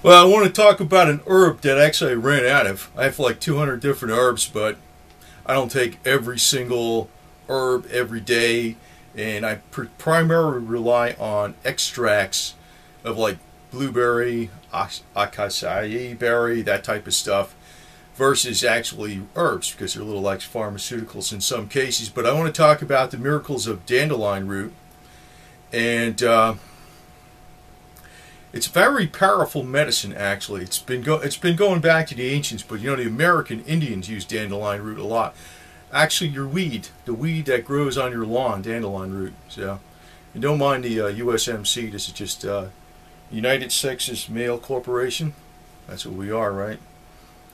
Well, I want to talk about an herb that actually I ran out of. I have like 200 different herbs, but I don't take every single herb every day, and I primarily rely on extracts of like blueberry, acai berry, that type of stuff, versus actually herbs because they're a little like pharmaceuticals in some cases. But I want to talk about the miracles of dandelion root, and it's very powerful medicine. Actually, it's been going back to the ancients, but you know the American Indians use dandelion root a lot. Actually, your weed, the weed that grows on your lawn, dandelion root. So, you don't mind the USMC. This is just United Sexist Male Corporation. That's what we are, right?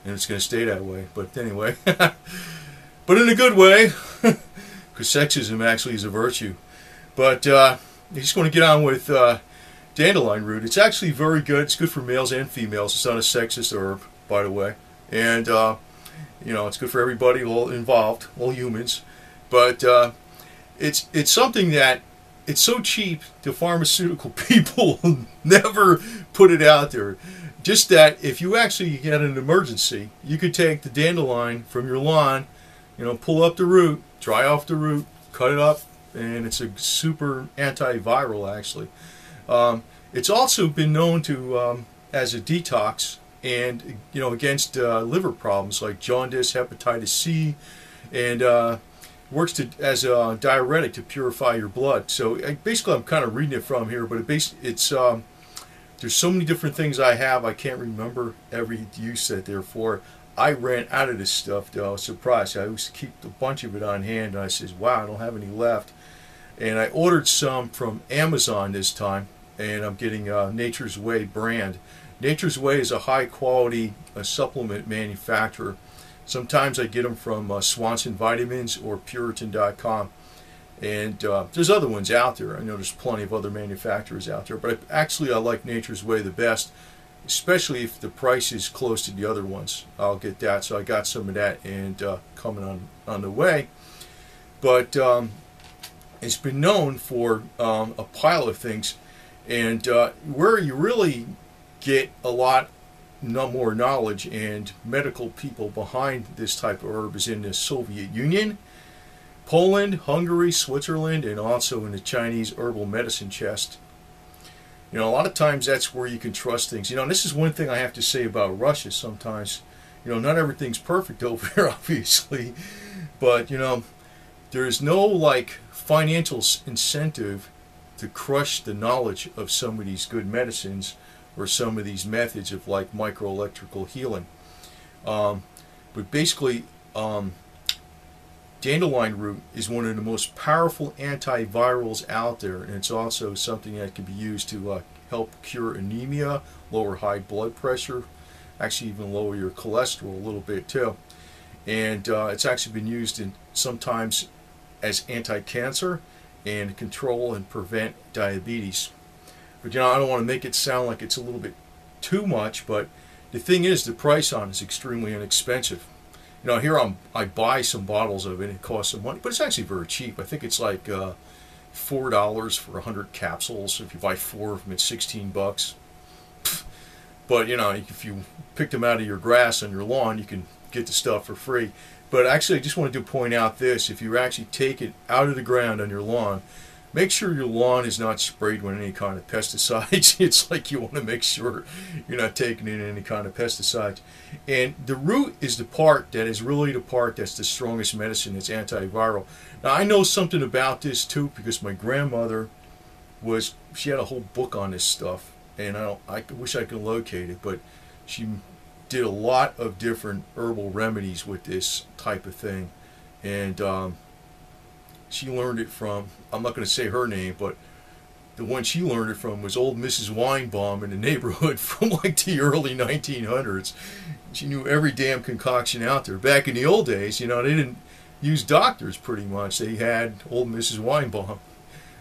And it's going to stay that way. But anyway, but in a good way, because sexism actually is a virtue. But I just want to get on with dandelion root. It's actually very good. It's good for males and females. It's not a sexist herb, by the way. And you know, it's good for everybody, all involved, all humans. But it's something that it's so cheap, the pharmaceutical people never put it out there. Just that if you actually get an emergency, you could take the dandelion from your lawn, you know, pull up the root, dry off the root, cut it up, and it's a super antiviral actually. It's also been known to as a detox, and you know, against liver problems like jaundice, hepatitis C, and works as a diuretic to purify your blood. So basically, I'm kind of reading it from here, but it's there's so many different things I have. I can't remember every use that they're for. I ran out of this stuff though. I was surprised. I used to keep a bunch of it on hand, and I says, "Wow, I don't have any left." And I ordered some from Amazon this time, and I'm getting Nature's Way brand. Nature's Way is a high-quality supplement manufacturer. Sometimes I get them from Swanson Vitamins or Puritan.com. And there's other ones out there. I know there's plenty of other manufacturers out there. But actually, I like Nature's Way the best, especially if the price is close to the other ones. I'll get that. So I got some of that and coming on the way. But it's been known for a pile of things. And where you really get a lot more knowledge and medical people behind this type of herb is in the Soviet Union, Poland, Hungary, Switzerland, and also in the Chinese herbal medicine chest. You know, a lot of times that's where you can trust things. You know, and this is one thing I have to say about Russia sometimes. You know, not everything's perfect over here, obviously. But, you know, there is no, like, financial incentive to crush the knowledge of some of these good medicines or some of these methods of like microelectrical healing. But basically, dandelion root is one of the most powerful antivirals out there, and it's also something that can be used to help cure anemia, lower high blood pressure, actually even lower your cholesterol a little bit too. And it's actually been used in sometimes as anti-cancer and control and prevent diabetes. But you know, I don't want to make it sound like it's a little bit too much, but the thing is, the price on it is extremely inexpensive. You know, here I buy some bottles of it, it costs some money, but it's actually very cheap. I think it's like $4 for 100 capsules. If you buy 4 of them, it's 16 bucks. But you know, if you pick them out of your grass on your lawn, you can get the stuff for free. But actually, I just wanted to point out this: if you actually take it out of the ground on your lawn, make sure your lawn is not sprayed with any kind of pesticides. It's like you want to make sure you're not taking in any kind of pesticides. And the root is the part that is really the part that's the strongest medicine. It's antiviral. Now, I know something about this too because my grandmother she had a whole book on this stuff, and I wish I could locate it, but she did a lot of different herbal remedies with this type of thing. And she learned it from, I'm not going to say her name, but the one she learned it from was old Mrs. Weinbaum in the neighborhood from like the early 1900s. She knew every damn concoction out there. Back in the old days, you know, they didn't use doctors pretty much. They had old Mrs. Weinbaum.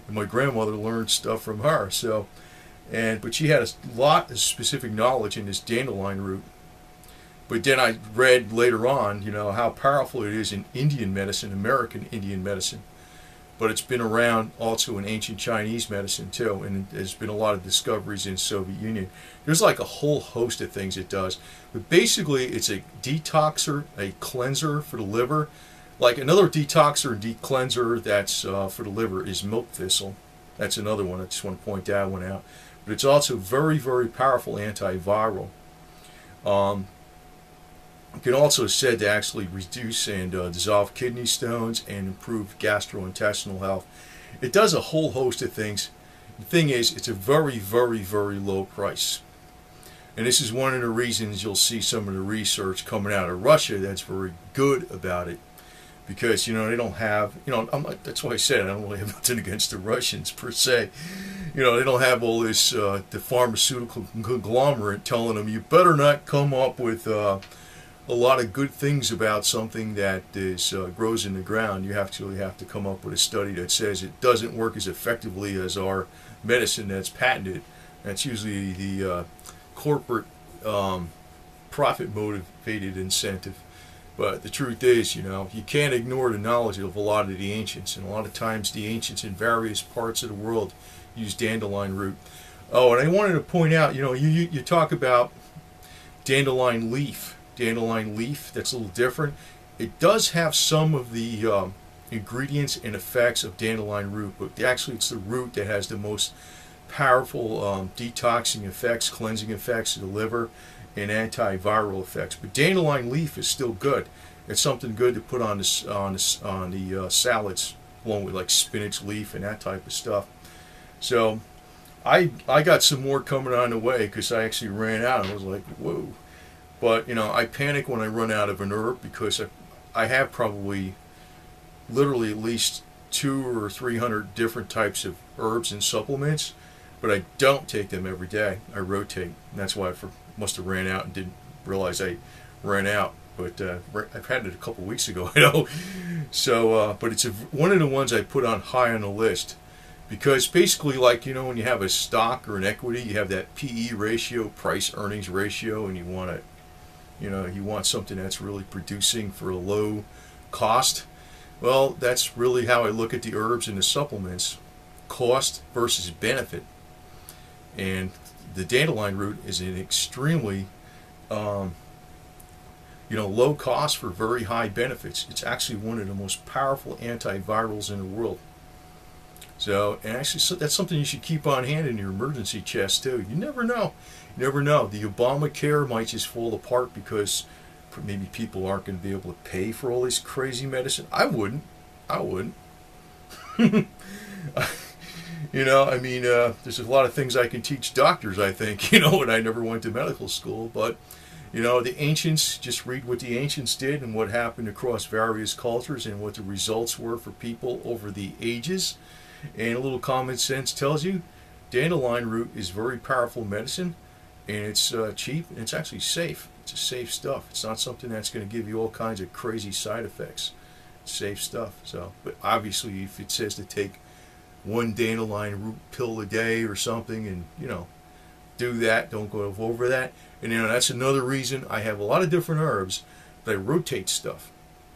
And my grandmother learned stuff from her. So, but she had a lot of specific knowledge in this dandelion root. But then I read later on, you know, how powerful it is in Indian medicine, American Indian medicine. but it's been around also in ancient Chinese medicine too, and there's been a lot of discoveries in Soviet Union. There's like a whole host of things it does, but basically it's a detoxer, a cleanser for the liver. Like another detoxer and cleanser that's for the liver is milk thistle. That's another one. I just want to point that one out. But it's also very, very powerful antiviral. It can also be said to actually reduce and dissolve kidney stones and improve gastrointestinal health. It does a whole host of things. The thing is, it's a very, very, very low price. And this is one of the reasons you'll see some of the research coming out of Russia that's very good about it. Because, you know, they don't have, you know, that's why I said I don't really have nothing against the Russians per se. You know, they don't have all this, the pharmaceutical conglomerate telling them, you better not come up with a lot of good things about something that is grows in the ground. You actually have to come up with a study that says it doesn't work as effectively as our medicine that's patented. That's usually the corporate profit motivated incentive. But the truth is, you know, you can't ignore the knowledge of a lot of the ancients. And a lot of times the ancients in various parts of the world use dandelion root. Oh, and I wanted to point out, you know, you talk about dandelion leaf. Dandelion leaf, that's a little different. It does have some of the ingredients and effects of dandelion root, but actually it's the root that has the most powerful detoxing effects, cleansing effects of the liver, and antiviral effects. But dandelion leaf is still good. It's something good to put on the salads, along with like spinach leaf and that type of stuff. So I got some more coming on the way because I actually ran out. I was like, whoa. But, you know, I panic when I run out of an herb because I have probably literally at least 200 or 300 different types of herbs and supplements, but I don't take them every day. I rotate, and that's why I must have ran out and didn't realize I ran out. But I've had it a couple weeks ago, you know. So, but it's one of the ones I put on high on the list because basically, like, you know, when you have a stock or an equity, you have that PE ratio, price earnings ratio, and you want to, you know, you want something that's really producing for a low cost. Well, that's really how I look at the herbs and the supplements, cost versus benefit. And the dandelion root is an extremely, you know, low cost for very high benefits. It's actually one of the most powerful antivirals in the world. So, and actually, so that's something you should keep on hand in your emergency chest too. You never know. You never know. The Obamacare might just fall apart because maybe people aren't going to be able to pay for all this crazy medicine. I wouldn't. You know, I mean, there's a lot of things I can teach doctors, I think, you know, and I never went to medical school. But, you know, the ancients, just read what the ancients did and what happened across various cultures and what the results were for people over the ages. And a little common sense tells you dandelion root is very powerful medicine, and it's cheap, and it's actually safe. It's a safe stuff. It's not something that's going to give you all kinds of crazy side effects. It's safe stuff. So, but obviously, if it says to take one dandelion root pill a day or something, and, you know, do that, don't go over that. And, you know, that's another reason I have a lot of different herbs, but I rotate stuff.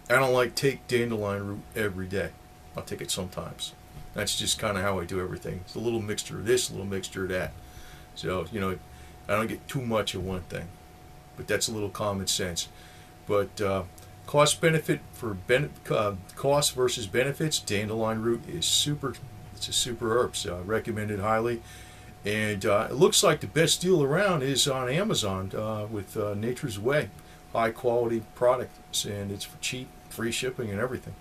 I don't like take dandelion root every day. I'll take it sometimes. That's just kind of how I do everything. It's a little mixture of this, a little mixture of that. So, you know, I don't get too much of one thing. But that's a little common sense. But cost benefit for cost versus benefits, dandelion root is super. It's a super herb, so I recommend it highly. And it looks like the best deal around is on Amazon with Nature's Way. High quality products, and it's cheap, free shipping and everything.